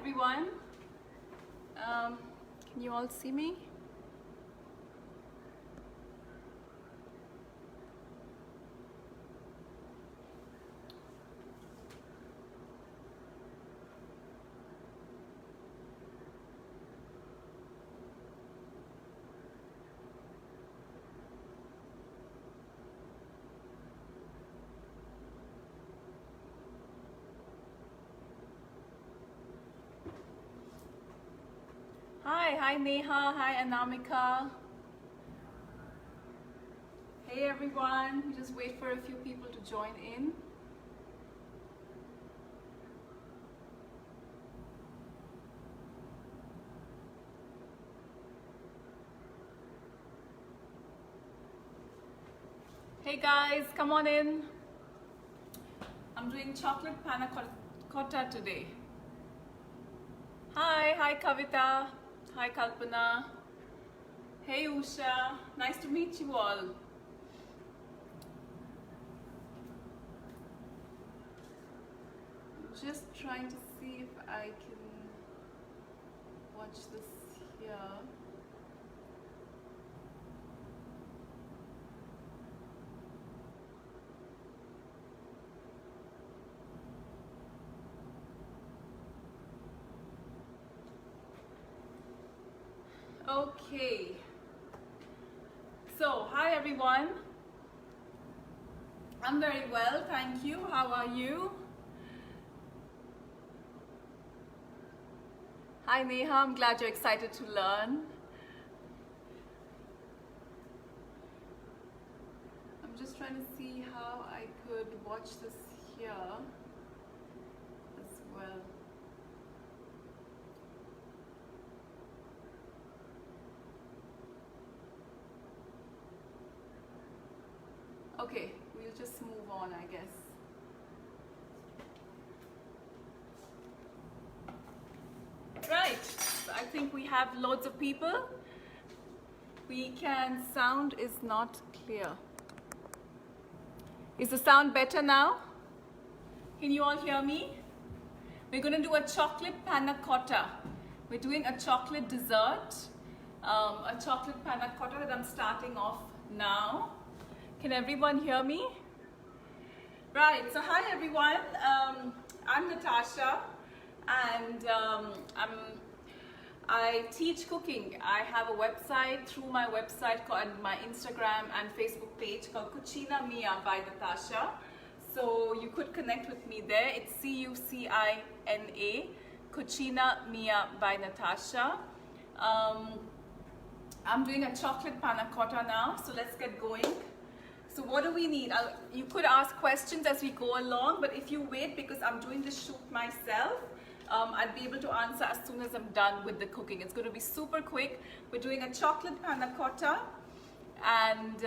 everyone. Can you all see me? Hi Neha, hi Anamika. Hey everyone, we just wait for a few people to join in. Hey guys, come on in. I'm doing chocolate panna cotta today. Hi Kavita. Hi Kalpana. Hey Usha. Nice to meet you all. I'm just trying to see if I can watch this here. Okay, so hi everyone. I'm very well, thank you. How are you? Hi Neha, I'm glad you're excited to learn. I'm just trying to see how I could watch this here as well. Okay, we'll just move on, I guess. Right, so I think we have loads of people. Sound is not clear. Is the sound better now? Can you all hear me? We're going to do a chocolate panna cotta. We're doing a chocolate dessert, a chocolate panna cotta that I'm starting off now. Can everyone hear me? Right, so hi everyone, I'm Natasha and I teach cooking. I have a website, through my website and my Instagram and Facebook page called Cucina Mia by Natasha. So you could connect with me there. It's C-U-C-I-N-A, Cucina Mia by Natasha. I'm doing a chocolate panna cotta now, so let's get going. So what do we need? You could ask questions as we go along, but if you wait, because I'm doing the shoot myself, I'll be able to answer as soon as I'm done with the cooking. It's going to be super quick. We're doing a chocolate panna cotta, and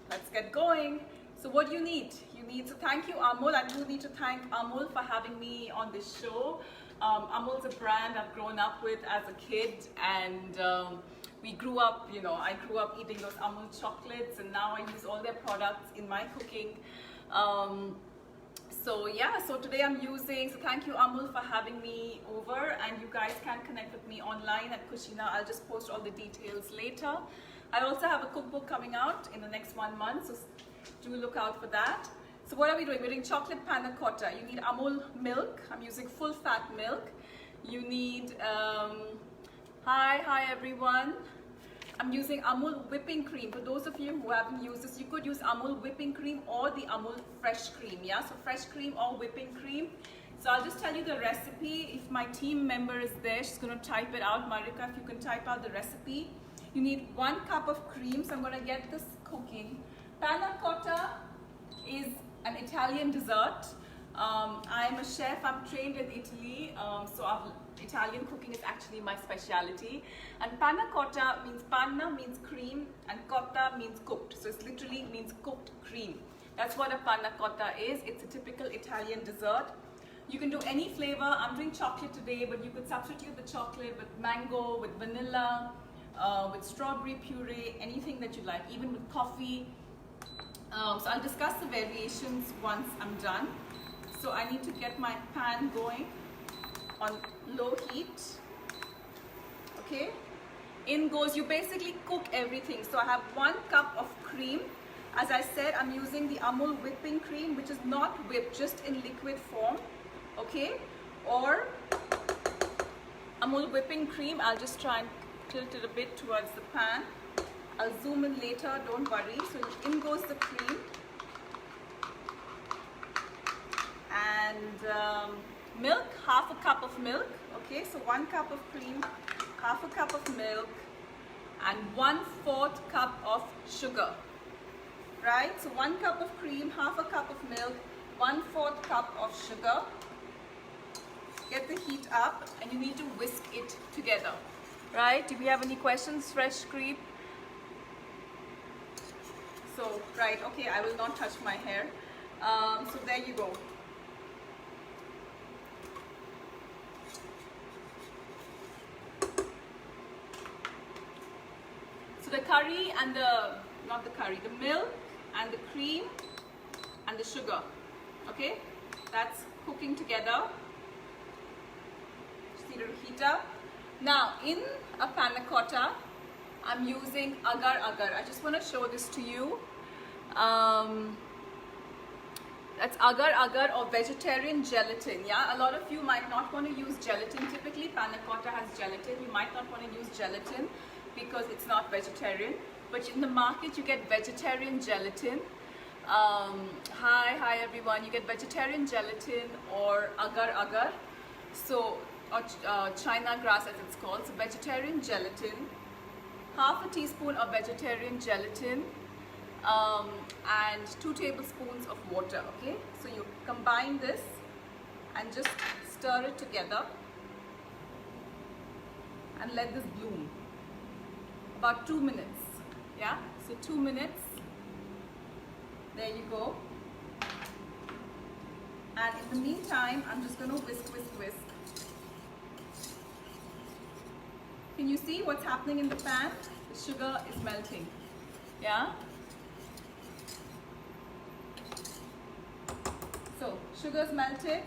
let's get going. So what do you need? So thank you Amul. I do need to thank Amul for having me on this show. Amul's a brand I've grown up with as a kid, and we grew up, I grew up eating those Amul chocolates, and now I use all their products in my cooking. So today I'm using, so thank you Amul for having me over, and you guys can connect with me online at Cucina. I'll just post all the details later. I also have a cookbook coming out in the next 1 month, so do look out for that. So what are we doing? We're doing chocolate panna cotta. You need Amul milk. I'm using full fat milk. You need, hi everyone. I'm using Amul whipping cream. For those of you who haven't used this, you could use Amul whipping cream or the Amul fresh cream, yeah? So fresh cream or whipping cream. So I'll just tell you the recipe. If my team member is there, she's gonna type it out. Marika, if you can type out the recipe. You need 1 cup of cream, so I'm gonna get this cooking. Panna cotta is an Italian dessert. I'm a chef, I'm trained in Italy, Italian cooking is actually my specialty. And panna cotta means, panna means cream and cotta means cooked. So it literally means cooked cream. That's what a panna cotta is. It's a typical Italian dessert. You can do any flavor. I'm doing chocolate today, but you could substitute the chocolate with mango, with vanilla, with strawberry puree, anything that you like, even with coffee. So I'll discuss the variations once I'm done. So I need to get my pan going on low heat. Okay, in goes, you basically cook everything. So I have 1 cup of cream. As I said, I'm using the Amul whipping cream, which is not whipped, just in liquid form. Okay, or Amul whipping cream. I'll just try and tilt it a bit towards the pan. I'll zoom in later, don't worry. So in goes the cream. And milk, half a cup of milk. Okay, so 1 cup of cream, half a cup of milk, and 1/4 cup of sugar. Right, so 1 cup of cream, half a cup of milk, 1/4 cup of sugar. Get the heat up and you need to whisk it together. Right, do we have any questions? Fresh cream. So, right, okay, I will not touch my hair. So there you go. So the curry and the milk and the cream and the sugar, okay, that's cooking together. Just need to heat up. Now in a panna cotta, I'm using agar agar. I just want to show this to you. That's agar agar or vegetarian gelatin. Yeah, a lot of you might not want to use gelatin. Typically panna cotta has gelatin. You might not want to use gelatin because it's not vegetarian. But in the market you get vegetarian gelatin. Hi everyone. You get vegetarian gelatin or agar agar. So or China grass as it's called. So vegetarian gelatin, half a teaspoon of vegetarian gelatin, and 2 tablespoons of water. Okay, so you combine this and just stir it together and let this bloom about 2 minutes. Yeah, so 2 minutes. There you go. And in the meantime, I'm just going to whisk. Can you see what's happening in the pan? The sugar is melting. Yeah. So sugar is melted.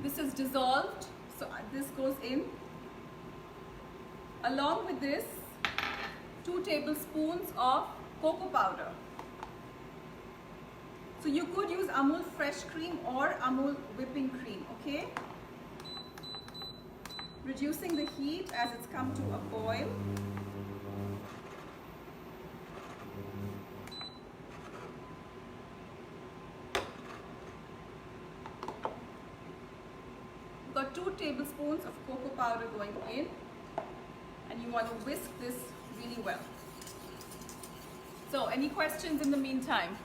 This is dissolved. So this goes in. Along with this, 2 tablespoons of cocoa powder. So you could use Amul fresh cream or Amul whipping cream, okay? Reducing the heat as it's come to a boil. You've got 2 tablespoons of cocoa powder going in, and you want to whisk this really well. So, any questions in the meantime?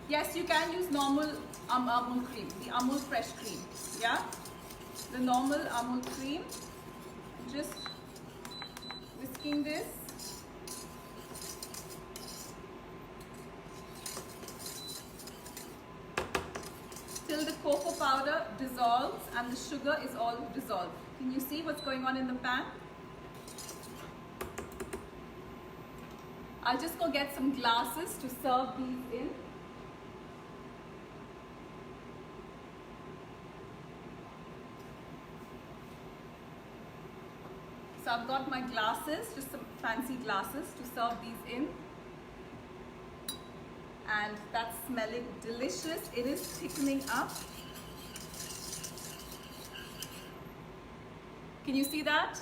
Yes, you can use normal Amul cream, the Amul fresh cream, yeah? The normal Amul cream. Just whisking this. Till the cocoa powder dissolves and the sugar is all dissolved. Can you see what's going on in the pan? I'll just go get some glasses to serve these in. So I've got my glasses, just some fancy glasses to serve these in. And that's smelling delicious. It is thickening up. Can you see that?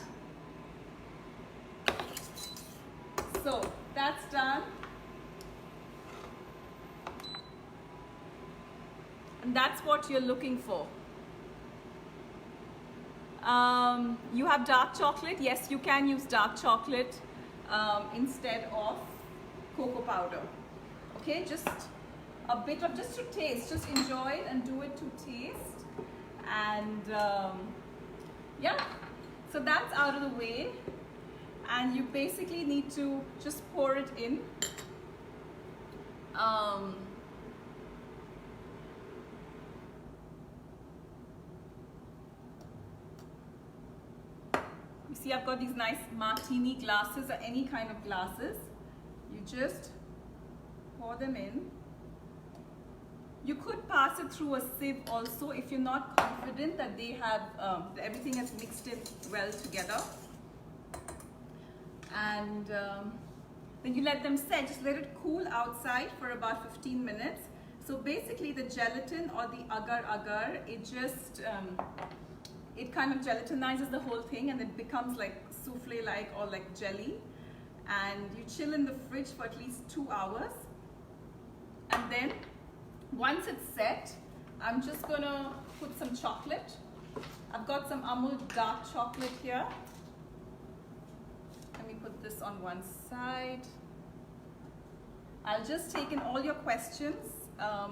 So that's done. And that's what you're looking for. You have dark chocolate. Yes, you can use dark chocolate instead of cocoa powder. Okay, just a bit of, just to taste, just enjoy it and do it to taste. And yeah, so that's out of the way. And you basically need to just pour it in. You see, I've got these nice martini glasses or any kind of glasses. You just pour them in. You could pass it through a sieve also if you're not confident that they have everything has mixed in well together. And then you let them set. Just let it cool outside for about 15 minutes. So basically the gelatin or the agar-agar, it just it kind of gelatinizes the whole thing and it becomes like souffle-like or like jelly. And you chill in the fridge for at least 2 hours. And then once it's set, I'm just gonna put some chocolate. I've got some Amul dark chocolate here. Let me put this on one side. I'll just take in all your questions.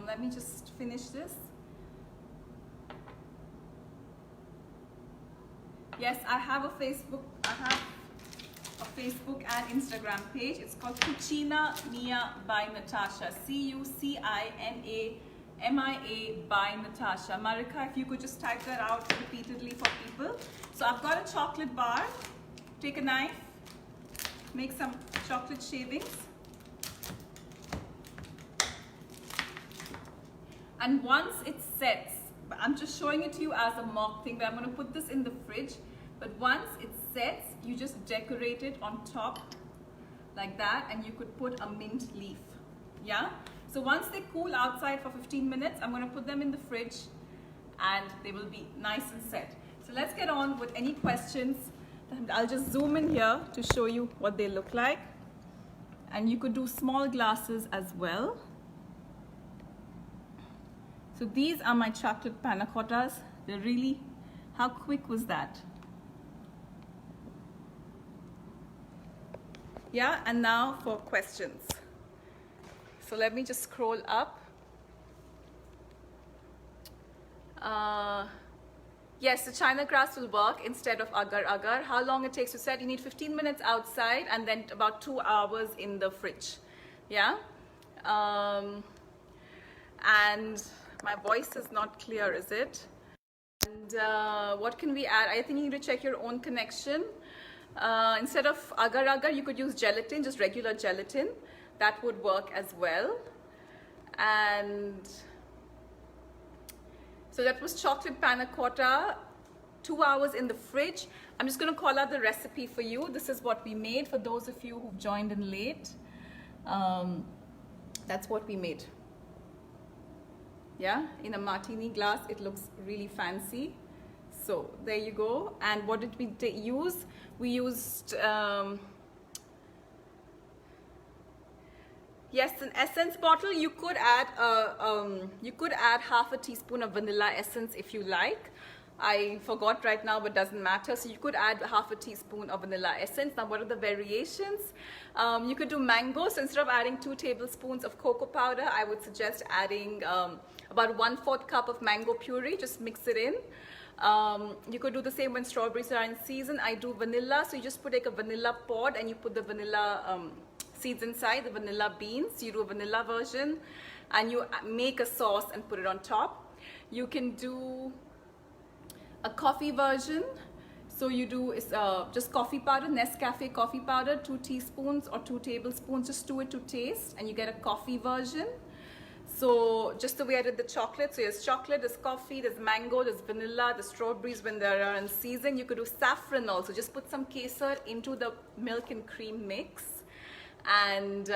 Let me just finish this. Yes, I have a Facebook. I have a Facebook and Instagram page. It's called Cucina Mia by Natasha. Cucinamia by Natasha. Marika, if you could just type that out repeatedly for people. So I've got a chocolate bar. Take a knife. Make some chocolate shavings. And once it sets, I'm just showing it to you as a mock thing, but I'm going to put this in the fridge. But once it sets, you just decorate it on top like that, and you could put a mint leaf. Yeah? So once they cool outside for 15 minutes, I'm going to put them in the fridge and they will be nice and set. So let's get on with any questions. I'll just zoom in here to show you what they look like. And you could do small glasses as well. So these are my chocolate panna cottas. They're really, how quick was that? Yeah, and now for questions. So let me just scroll up. Yes, the China grass will work instead of agar-agar. How long it takes to set? You need 15 minutes outside and then about 2 hours in the fridge. Yeah? And my voice is not clear, is it? And what can we add? I think you need to check your own connection. Instead of agar-agar, you could use gelatin, just regular gelatin. That would work as well. And so that was chocolate panna cotta, 2 hours in the fridge. I'm just going to call out the recipe for you. This is what we made for those of you who've joined in late. That's what we made. Yeah, in a martini glass. It looks really fancy. So there you go. And what did we use? We used yes, an essence bottle. You could add half a teaspoon of vanilla essence if you like. I forgot right now, but doesn't matter. So you could add half a teaspoon of vanilla essence. Now, what are the variations? You could do mango. So instead of adding 2 tablespoons of cocoa powder, I would suggest adding about 1/4 cup of mango puree. Just mix it in. You could do the same when strawberries are in season. I do vanilla. So you just put like a vanilla pod and you put the vanilla seeds inside, the vanilla beans. You do a vanilla version and you make a sauce and put it on top. You can do a coffee version. So you do just coffee powder, Nescafe coffee powder, 2 teaspoons or 2 tablespoons. Just do it to taste and you get a coffee version. So just the way I did the chocolate. So there's chocolate, there's coffee, there's mango, there's vanilla, there's strawberries when they are in season. You could do saffron also. Just put some kesar into the milk and cream mix. And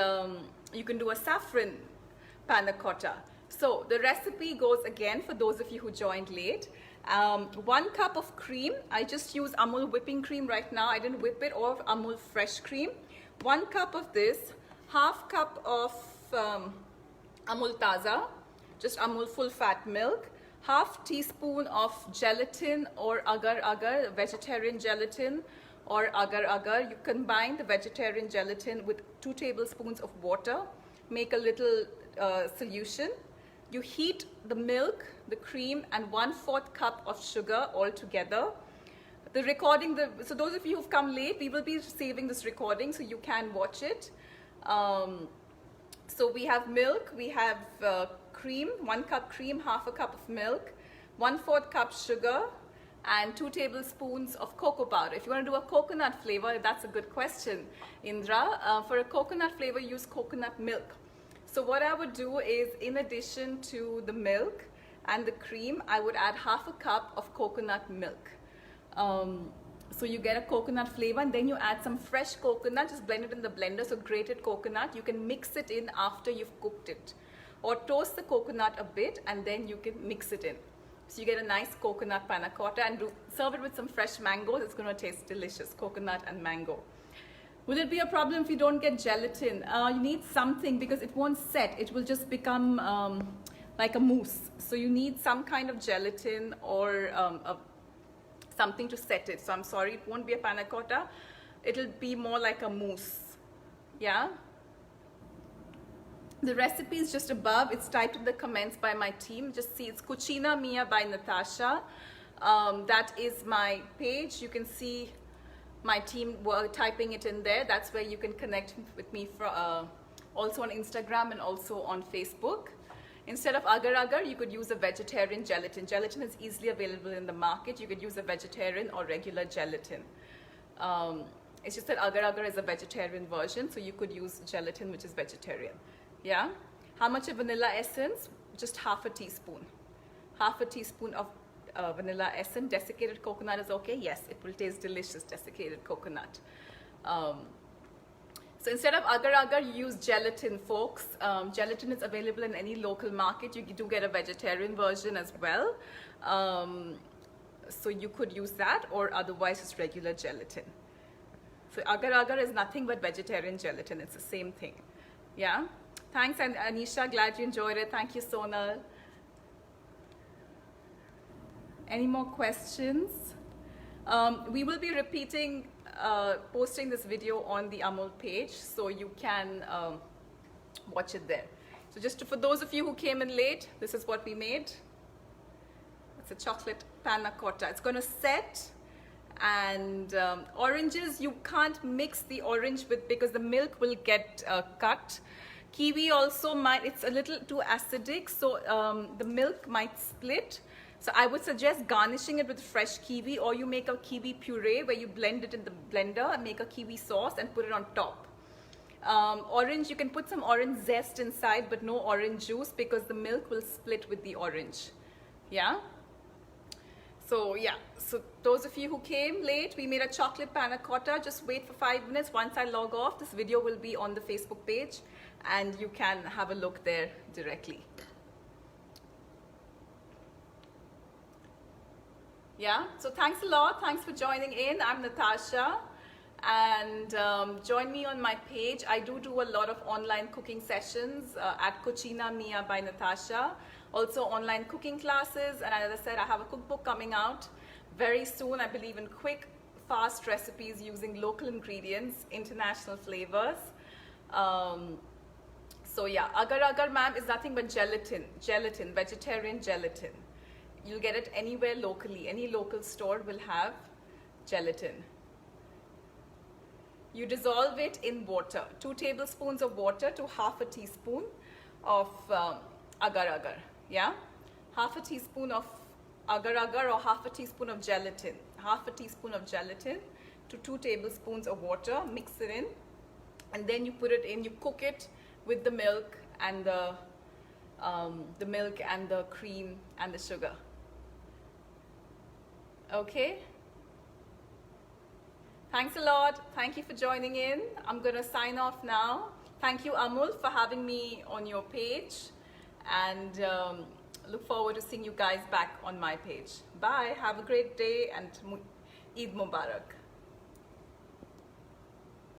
you can do a saffron panna cotta. So the recipe goes again for those of you who joined late. 1 cup of cream. I just use Amul whipping cream right now. I didn't whip it, or Amul fresh cream. 1 cup of this, half cup of Amul Taza, just Amul full fat milk, half teaspoon of gelatin or agar-agar, vegetarian gelatin or agar-agar. You combine the vegetarian gelatin with 2 tablespoons of water, make a little solution. You heat the milk, the cream, and 1/4 cup of sugar all together. The recording, so those of you who've come late, we will be saving this recording so you can watch it. So we have milk, we have cream, 1 cup cream, half a cup of milk, 1/4 cup sugar, and 2 tablespoons of cocoa powder. If you want to do a coconut flavor, that's a good question, Indra. For a coconut flavor, use coconut milk. So what I would do is, in addition to the milk and the cream, I would add half a cup of coconut milk. So you get a coconut flavor, and then you add some fresh coconut, just blend it in the blender. So grated coconut, you can mix it in after you've cooked it, or toast the coconut a bit and then you can mix it in. So you get a nice coconut panna cotta, and serve it with some fresh mangoes. It's going to taste delicious, coconut and mango. Will it be a problem if you don't get gelatin? You need something, because it won't set. It will just become like a mousse. So you need some kind of gelatin or something to set it. So I'm sorry, it won't be a panna cotta. It'll be more like a mousse. Yeah. The recipe is just above. It's typed in the comments by my team. Just see, it's Cucina Mia by Natasha. That is my page. You can see my team were typing it in there. That's where you can connect with me for, also on Instagram and also on Facebook. Instead of agar-agar, you could use a vegetarian gelatin. Gelatin is easily available in the market. You could use a vegetarian or regular gelatin. It's just that agar-agar is a vegetarian version, so you could use gelatin, which is vegetarian. Yeah. How much of vanilla essence? Just half a teaspoon. Half a teaspoon of vanilla essence. Desiccated coconut is okay? Yes, it will taste delicious, desiccated coconut. So instead of agar-agar, you use gelatin, folks. Gelatin is available in any local market. You do get a vegetarian version as well. So you could use that, or otherwise just regular gelatin. So agar-agar is nothing but vegetarian gelatin. It's the same thing. Yeah. Thanks, and Anisha, glad you enjoyed it. Thank you, Sonal. Any more questions? We will be repeating, posting this video on the Amul page, so you can watch it there. So just for those of you who came in late, this is what we made. It's a chocolate panna cotta. It's going to set, and oranges, you can't mix the orange with, because the milk will get cut. Kiwi also might, it's a little too acidic, so the milk might split. So I would suggest garnishing it with fresh kiwi, or you make a kiwi puree where you blend it in the blender and make a kiwi sauce and put it on top. Orange, you can put some orange zest inside, but no orange juice, because the milk will split with the orange. Yeah. So yeah, so those of you who came late, we made a chocolate panna cotta. Just wait for 5 minutes. Once I log off, this video will be on the Facebook page, and you can have a look there directly. Yeah, so thanks a lot. Thanks for joining in. I'm Natasha, and join me on my page. I do a lot of online cooking sessions at Cucina Mia by Natasha. Also online cooking classes, and as I said, I have a cookbook coming out very soon. I believe in quick, fast recipes using local ingredients, international flavors. So yeah, agar-agar, ma'am, is nothing but gelatin, vegetarian gelatin. You'll get it anywhere locally. Any local store will have gelatin. You dissolve it in water, 2 tablespoons of water to half a teaspoon of agar-agar. Yeah, half a teaspoon of agar-agar or half a teaspoon of gelatin. Half a teaspoon of gelatin to 2 tablespoons of water. Mix it in, and then you put it in. You cook it with the milk and the cream and the sugar. Okay. Thanks a lot. Thank you for joining in. I'm going to sign off now. Thank you, Amul, for having me on your page, and look forward to seeing you guys back on my page. Bye. Have a great day, and Eid Mubarak.